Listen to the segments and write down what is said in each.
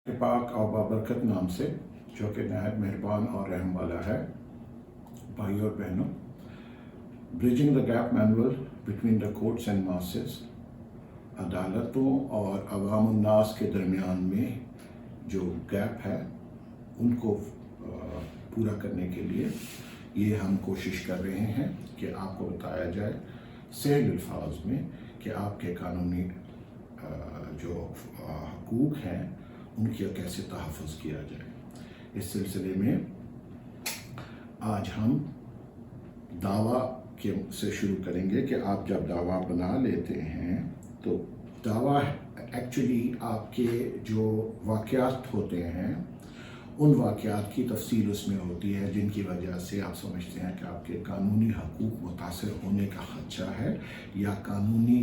پاک اور بابرکت نام سے جو کہ نہایت مہربان اور رحم والا ہے۔ بھائی اور بہنوں، bridging the gap manual between the courts and masses, عدالتوں اور عوام الناس کے درمیان میں جو گیپ ہے ان کو پورا کرنے کے لیے یہ ہم کوشش کر رہے ہیں کہ آپ کو بتایا جائے سہل الفاظ میں کہ آپ کے قانونی جو حقوق ہیں ان کی کیسے تحفظ کیا جائے۔ اس سلسلے میں آج ہم دعویٰ سے شروع کریں گے کہ آپ جب دعویٰ بنا لیتے ہیں تو دعویٰ ایکچولی آپ کے جو واقعات ہوتے ہیں ان واقعات کی تفصیل اس میں ہوتی ہے جن کی وجہ سے آپ سمجھتے ہیں کہ آپ کے قانونی حقوق متاثر ہونے کا خدشہ ہے یا قانونی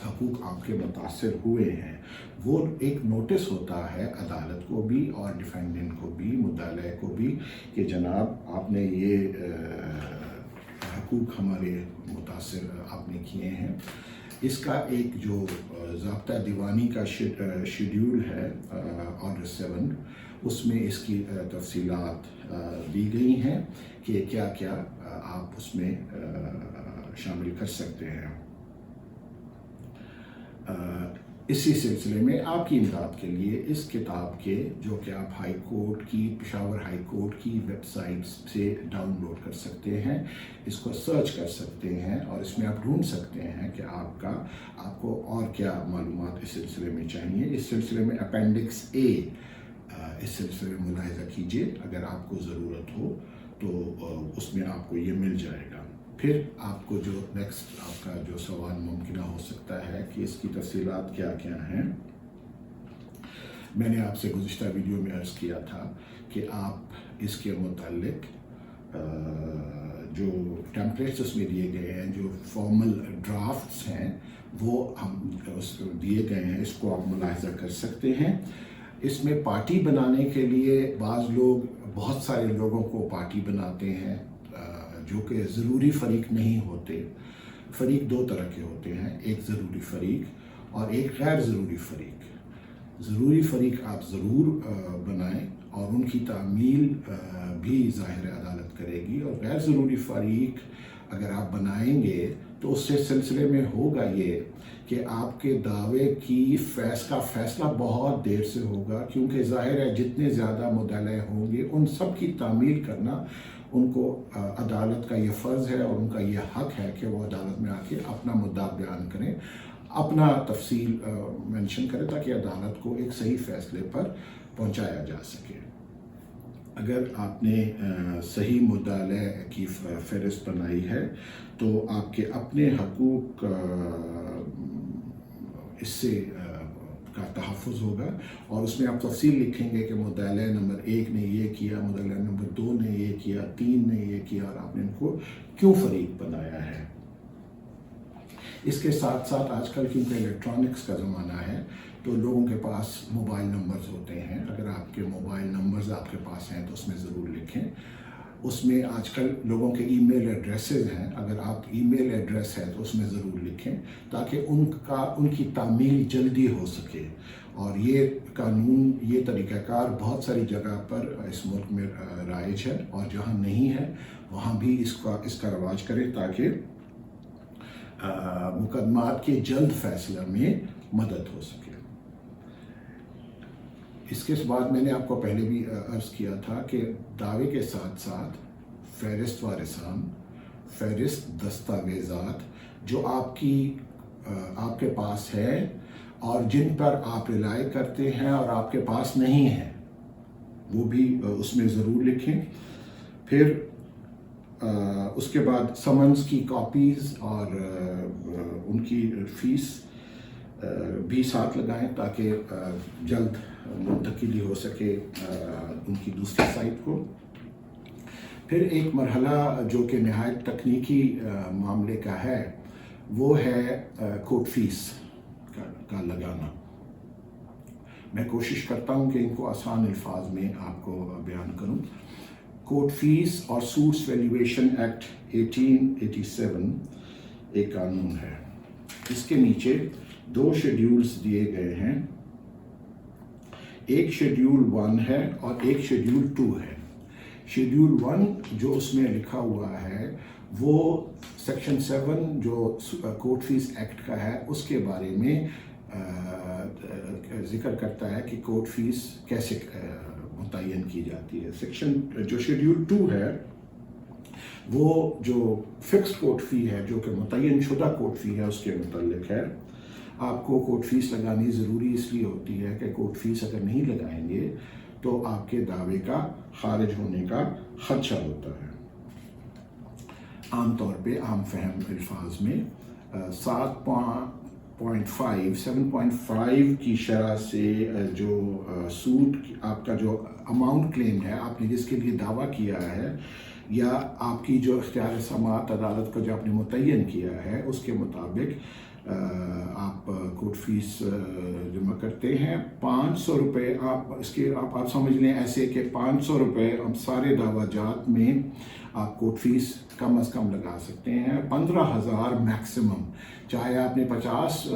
حقوق آپ کے متاثر ہوئے ہیں۔ وہ ایک نوٹس ہوتا ہے عدالت کو بھی اور ڈیفینڈنٹ کو بھی، مدعی کو بھی، کہ جناب آپ نے یہ حقوق ہمارے متاثر آپ نے کیے ہیں۔ اس کا ایک جو ضابطہ دیوانی کا شیڈیول ہے آرڈر 7، اس میں اس کی تفصیلات دی گئی ہیں کہ کیا کیا آپ اس میں شامل کر سکتے ہیں۔ اسی سلسلے میں آپ کی امداد کے لیے اس کتاب کے جو کہ آپ ہائی کورٹ کی، پشاور ہائی کورٹ کی ویب سائٹ سے ڈاؤن لوڈ کر سکتے ہیں، اس کو سرچ کر سکتے ہیں اور اس میں آپ ڈھونڈ سکتے ہیں کہ آپ کو اور کیا معلومات اس سلسلے میں چاہیے۔ اس سلسلے میں اپینڈکس اے اس سلسلے میں ملاحظہ کیجیے، اگر آپ کو ضرورت ہو تو اس میں آپ کو یہ مل جائے گا۔ پھر آپ کو جو نیکسٹ آپ کا جو سوال ممکنہ ہو سکتا ہے کہ اس کی تفصیلات کیا کیا ہیں، میں نے آپ سے گزشتہ ویڈیو میں عرض کیا تھا کہ آپ اس کے متعلق جو ٹیمپلیٹس اس میں دیے گئے ہیں، جو فارمل ڈرافٹس ہیں وہ ہم دیے گئے ہیں، اس کو آپ ملاحظہ کر سکتے ہیں۔ اس میں پارٹی بنانے کے لیے بعض لوگ، بہت سارے لوگوں کو پارٹی بناتے ہیں جو کہ ضروری فریق نہیں ہوتے۔ فریق دو طرح کے ہوتے ہیں، ایک ضروری فریق اور ایک غیر ضروری فریق۔ ضروری فریق آپ ضرور بنائیں اور ان کی تعمیل بھی ظاہر عدالت کرے گی، اور غیر ضروری فریق اگر آپ بنائیں گے تو اس سے سلسلے میں ہوگا یہ کہ آپ کے دعوے کی فیصلہ بہت دیر سے ہوگا، کیونکہ ظاہر ہے جتنے زیادہ مدعی ہوں گے ان سب کی تعمیل کرنا ان کو عدالت کا یہ فرض ہے اور ان کا یہ حق ہے کہ وہ عدالت میں آ کے اپنا مدعا بیان کریں، اپنا تفصیل مینشن کریں تاکہ عدالت کو ایک صحیح فیصلے پر پہنچایا جا سکے۔ اگر آپ نے صحیح مدعی کی فہرست بنائی ہے تو آپ کے اپنے حقوق اس سے کا تحفظ ہوگا، اور اس میں آپ تفصیل لکھیں گے کہ مدعی نمبر 1 نے یہ کیا، مدعی نمبر 2 نے یہ کیا، 3 نے یہ کیا، اور آپ نے ان کو کیوں فریق بنایا ہے۔ اس کے ساتھ ساتھ آج کل کیونکہ الیکٹرانکس کا زمانہ ہے تو لوگوں کے پاس موبائل نمبرز ہوتے ہیں۔ اگر آپ کے موبائل نمبرز آپ کے پاس ہیں تو اس میں ضرور لکھیں۔ اس میں آج کل لوگوں کے ای میل ایڈریسز ہیں، اگر آپ ای میل ایڈریس ہے تو اس میں ضرور لکھیں تاکہ ان کی تعمیل جلدی ہو سکے۔ اور یہ قانون، یہ طریقہ کار بہت ساری جگہ پر اس ملک میں رائج ہے، اور جہاں نہیں ہے وہاں بھی اس کا رواج کریں تاکہ مقدمات کے جلد فیصلہ میں مدد ہو سکے۔ اس کے بعد میں نے آپ کو پہلے بھی عرض کیا تھا کہ دعوے کے ساتھ ساتھ فہرست وارثان، فہرست دستاویزات جو آپ کے پاس ہے اور جن پر آپ رلائی کرتے ہیں اور آپ کے پاس نہیں ہے، وہ بھی اس میں ضرور لکھیں۔ پھر اس کے بعد سمنز کی کاپیز اور ان کی فیس بھی ساتھ لگائیں تاکہ جلد منتقلی ہو سکے ان کی دوسری سائٹ کو۔ پھر ایک مرحلہ جو کہ نہایت تکنیکی معاملے کا ہے وہ ہے کورٹ فیس کا لگانا۔ میں کوشش کرتا ہوں کہ ان کو آسان الفاظ میں آپ کو بیان کروں۔ کورٹ فیس اور سوٹس ویلیویشن ایکٹ 1887 ایک قانون ہے۔ اس کے نیچے 2 شیڈیولز دیے گئے ہیں۔ ایک شیڈیول 1 ہے اور ایک شیڈیول 2 ہے. شیڈیول 1 جو اس میں لکھا ہوا ہے وہ سیکشن 7 جو کورٹ فیس ایکٹ کا ہے اس کے بارے میں ذکر کرتا ہے کہ کورٹ فیس کیسے متعین کی جاتی ہے. سیکشن جو شیڈیول 2 ہے وہ جو فکسڈ کورٹ فی ہے جو کہ متعین شدہ کورٹ فی ہے اس کے متعلق ہے. آپ کو کورٹ فیس لگانی ضروری اس لیے ہوتی ہے کہ کورٹ فیس اگر نہیں لگائیں گے تو آپ کے دعوے کا خارج ہونے کا خدشہ ہوتا ہے. عام طور پہ عام فہم الفاظ میں 7.5 کی شرح سے جو سود آپ کا جو اماؤنٹ کلیم ہے آپ نے جس کے لیے دعویٰ کیا ہے یا آپ کی جو اختیار سماعت عدالت کو جو آپ نے متعین کیا ہے اس کے مطابق آپ کورٹ فیس جمع کرتے ہیں. 500 روپے آپ اس کے آپ سمجھ لیں ایسے کہ 500 روپے سارے دعویٰ جات میں آپ کورٹ فیس کم از کم لگا سکتے ہیں. 15,000 میکسیمم, چاہے آپ نے 50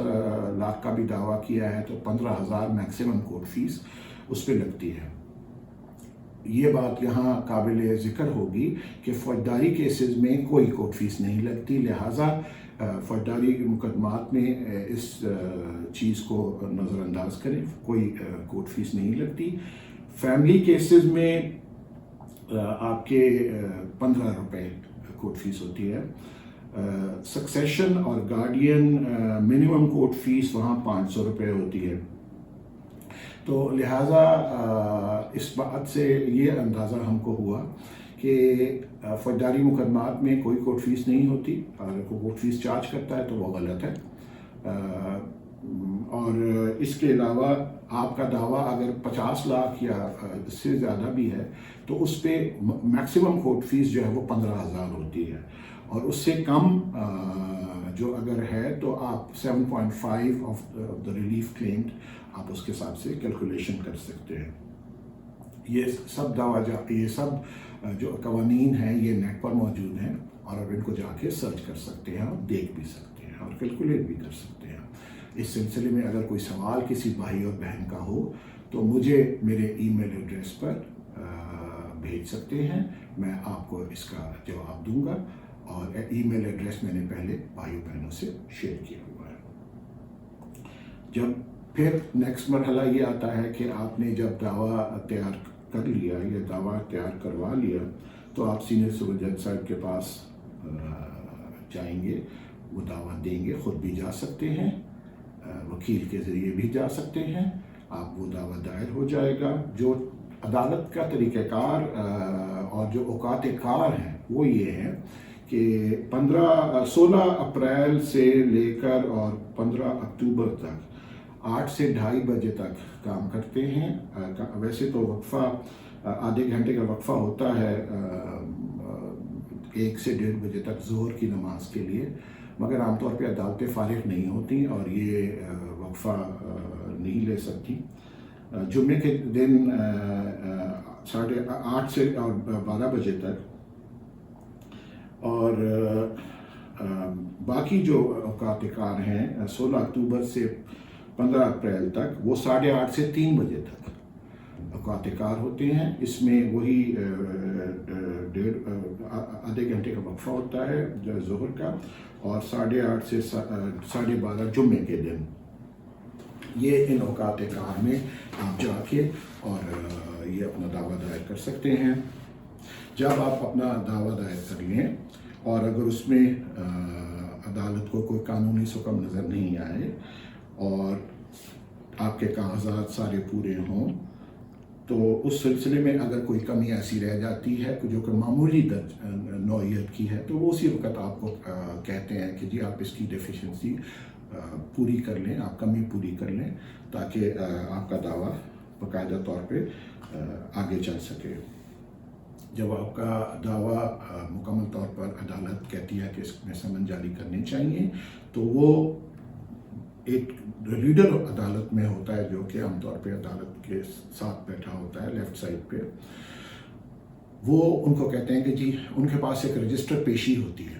لاکھ کا بھی دعویٰ کیا ہے تو 15,000 میکسیمم کورٹ فیس اس پہ لگتی ہے. یہ بات یہاں قابل ذکر ہوگی کہ فوجداری کیسز میں کوئی کورٹ فیس نہیں لگتی, لہٰذا فوجداری مقدمات میں اس چیز کو نظر انداز کریں, کوئی کورٹ فیس نہیں لگتی. فیملی کیسز میں آپ کے 15 روپے کورٹ فیس ہوتی ہے. سکسیشن اور گارڈین منیمم کورٹ فیس وہاں 500 روپے ہوتی ہے. تو لہٰذا اس بات سے یہ اندازہ ہم کو ہوا کہ فوجداری مقدمات میں کوئی کورٹ فیس نہیں ہوتی, اگر کوئی کورٹ فیس چارج کرتا ہے تو وہ غلط ہے. اور اس کے علاوہ آپ کا دعویٰ اگر 50 لاکھ یا اس سے زیادہ بھی ہے تو اس پہ میکسیمم کورٹ فیس جو ہے وہ 15,000 ہوتی ہے, اور اس سے کم جو اگر ہے تو آپ 7.5 آف دا ریلیف کلیمڈ آپ اس کے حساب سے کیلکولیشن کر سکتے ہیں. یہ سب جو قوانین ہیں یہ نیٹ پر موجود ہیں اور آپ ان کو جا کے سرچ کر سکتے ہیں اور دیکھ بھی سکتے ہیں اور کیلکولیٹ بھی کر سکتے ہیں. اس سلسلے میں اگر کوئی سوال کسی بھائی اور بہن کا ہو تو مجھے میرے ای میل ایڈریس پر بھیج سکتے ہیں, میں آپ کو اس کا جواب دوں گا, اور ای میل ایڈریس میں نے پہلے بھائیوں بہنوں سے شیئر کیا ہوا ہے. جب پھر نیکسٹ مرحلہ یہ آتا ہے کہ آپ نے جب دعویٰ تیار کر لیا یا دعویٰ تیار کروا لیا تو آپ سینئر سول جج صاحب کے پاس جائیں گے, وہ دعویٰ دیں گے, خود بھی جا سکتے ہیں, وکیل کے ذریعے بھی جا سکتے ہیں. آپ وہ دعویٰ دائر ہو جائے گا. جو عدالت کا طریقہ کار اور جو اوقات کار ہیں وہ یہ ہے کہ 16 اپریل سے لے کر اور 15 اکتوبر تک 8 سے 2:30 بجے تک کام کرتے ہیں. ویسے تو وقفہ آدھے گھنٹے کا وقفہ ہوتا ہے 1 سے 1:30 بجے تک ظہر کی نماز کے لیے, مگر عام طور پہ عدالتیں فارغ نہیں ہوتی اور یہ وقفہ نہیں لے سکتی. جمعے کے دن 8:30 سے 12 بجے تک, اور باقی جو اوقات کار ہیں 16 اکتوبر سے 15 اپریل تک وہ 8:30 سے 3 بجے تک اوقات کار ہوتے ہیں. اس میں وہی آدھے گھنٹے کا وقفہ ہوتا ہے ظہر کا, اور 8:30 سے 12:30 جمعے کے دن. یہ ان اوقات کار میں آپ جا کے اور یہ اپنا دعویٰ دائر کر سکتے ہیں. جب آپ اپنا دعویٰ دائر کر لیں اور اگر اس میں عدالت کو کوئی قانونی حکم نظر نہیں آئے اور آپ کے کاغذات سارے پورے ہوں تو اس سلسلے میں اگر کوئی کمی ایسی رہ جاتی ہے جو کہ معمولی نوعیت کی ہے تو وہ اسی وقت آپ کو کہتے ہیں کہ جی آپ اس کی ڈیفیشنسی پوری کر لیں, آپ کمی پوری کر لیں تاکہ آپ کا دعویٰ باقاعدہ طور پہ آگے چل سکے. جب آپ کا دعویٰ مکمل طور پر عدالت کہتی ہے کہ اس میں سمن جاری کرنے چاہیے تو وہ ایک لیڈر عدالت میں ہوتا ہے جو کہ عام طور پہ عدالت کے ساتھ بیٹھا ہوتا ہے لیفٹ سائڈ پہ. وہ ان کو کہتے ہیں کہ جی ان کے پاس ایک رجسٹر پیشی ہوتی ہے.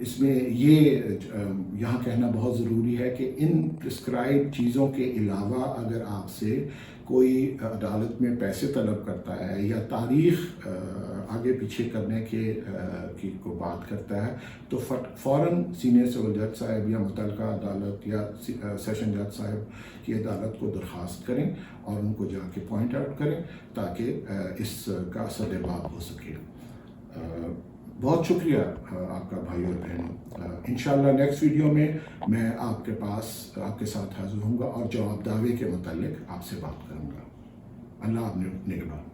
اس میں یہ یہاں کہنا بہت ضروری ہے کہ ان پرسکرائب چیزوں کے علاوہ اگر آپ سے کوئی عدالت میں پیسے طلب کرتا ہے یا تاریخ آگے پیچھے کرنے کی کو بات کرتا ہے تو فوراً سینئر سول جج صاحب یا متعلقہ عدالت یا سیشن جج صاحب کی عدالت کو درخواست کریں اور ان کو جا کے پوائنٹ آؤٹ کریں تاکہ اس کا سدباب ہو سکے۔ بہت شکریہ آپ کا بھائی اور بہنوں۔ انشاءاللہ نیکسٹ ویڈیو میں آپ کے ساتھ حاضر ہوں گا اور جواب دعوے کے متعلق آپ سے بات کروں گا۔ اللہ آپ نے نگہبان۔